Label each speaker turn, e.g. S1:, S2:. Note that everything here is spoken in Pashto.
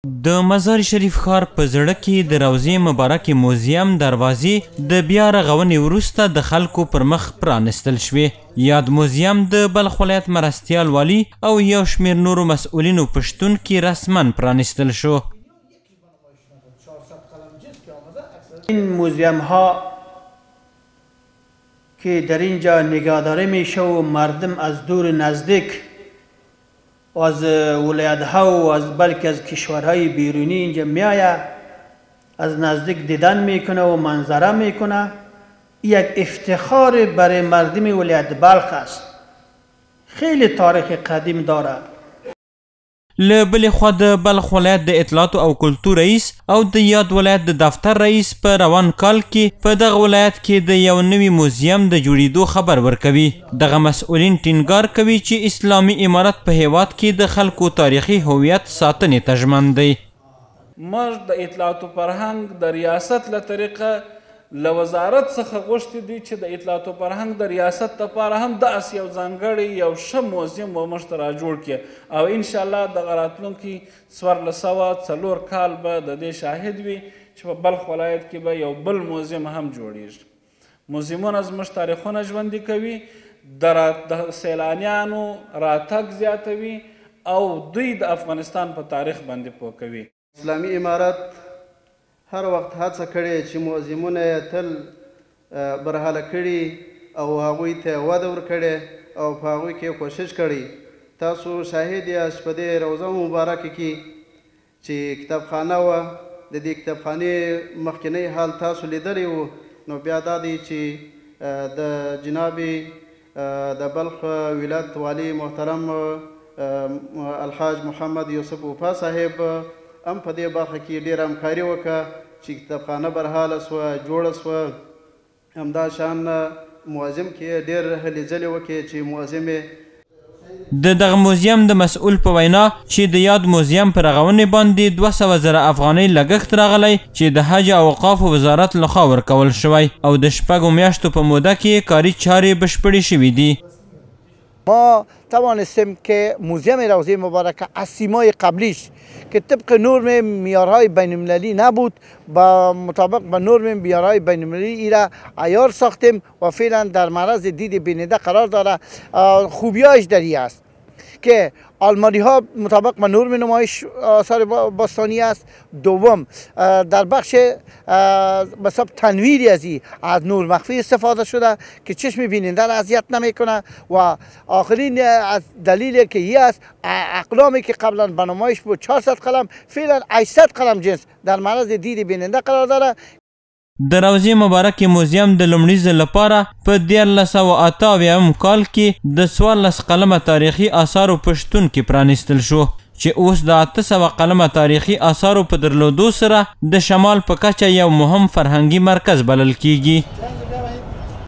S1: د مزار شریف ښار په زړه کې د روضې مبارکې موزیم دروازې د بیا رغونې وروسته د خلکو پر مخ پرانستل شوې. یاد موزیم د بلخ ولایت مرستیال والي او یو شمېر نورو مسئولینو په شتون کې رسما پرانستل شو.
S2: این موزیم ها که در اینجا نگهداری میشه و مردم از دور نزدیک و از ولایت ها و از بلکه از کشورهای بیرونی اینجا میآید، از نزدیک دیدن میکنه و منظره میکنه. یک افتخار برای مردم ولایت بلخ است. خیلی تاریخ قدیم داره.
S1: له بلې خوا د بلخ ولایت د اطلاعاتو او کلتور رئیس او د یاد ولایت د دفتر رئیس په روان کال کې په دغه ولایت کې د یو نوي موزیم د جوړېدو خبر ورکوي. دغه مسؤلین ټینګار کوي چې اسلامي امارت په هیواد کې د خلکو تاریخي هویت ساتنې ته ژمن دی.
S3: موږ د اطلاعاتو فرهنګ د ریاست له طریقه له وزارت څخه غوښتي دي چې د اطلاعاتو فرهنګ د ریاست لپاره هم داسې یو ځانګړی یو ښه موزیم به موږ ته راجوړ کړي او انشاءالله دغه راتلونکي 1404 کال به د دې شاهد وي چې په بلخ ولایت کې به یو بل موزیم هم جوړیږي. موزیمونه زموږ تاریخونه ژوندي کوي، د سیلانیانو راتګ زیاتوي او دوی د افغانستان په تاریخ باندې پوه کوي.
S4: اسلامي امارت هر وخت هڅه کړې چې موزیمونه یې تل برحاله کړي او هغوی ته وده ورکړې او په هغوی کې کوشش کړی. تاسو شاهد یاست په دې روضه مبارکه کې چې کتابخانه وه، د دې کتابخانې مخکینی حال تاسو لیدلی و. نو بیا دا دی چې د جناب د بلخ ولایت والی محترم الحاج محمد یوسف وفا صاحب هم په دې برخه کې ډېره همکاري وکړه چې کتابخانه برحاله سوه، جوړه سوه. همدا شان موزیم کې ډېر هلې ځلې وکړې چې موزیم
S1: د دغه موزیم د مسؤل په وینا چې د یاد موزیم په رغونې باندې 200,000 افغانۍ لګښت راغلی چې د حج او اوقافو وزارت لخوا ورکول شوی او د 6 میاشتو په موده کې کاري چارې بشپړې شوي دي.
S2: ما توانستیم که موزیم روضه مبارکه از سیمای قبلیش که طبق نرم معیارهای بین المللی نبود با مطابق با نرم معیارهای بین المللی ای را عیار ساختیم و فعلا در معرض دید بیننده قرار داره. خوبیایش در این است که آلماری ها مطابق با نرم نمایش آثار باستانی است. دوم در بخش بساب تنویری از نور مخفی استفاده شده که چشم بیننده را اذیت نمیکنه و آخرین از دلیل که این است اقلامی که قبلا به نمایش بود 400 قلم فعلا 800 قلم جنس در معرض دید بیننده قرار داره.
S1: د روضې مبارکې موزیم د لومړي ځل لپاره په 1988 کال کې د 14 قلمه تاریخي آثارو په شتون کې پرانیستل شو چې اوس د 800 قلمه تاریخي آثارو په درلودو سره د شمال په کچه یو مهم فرهنګي مرکز بلل کیږي.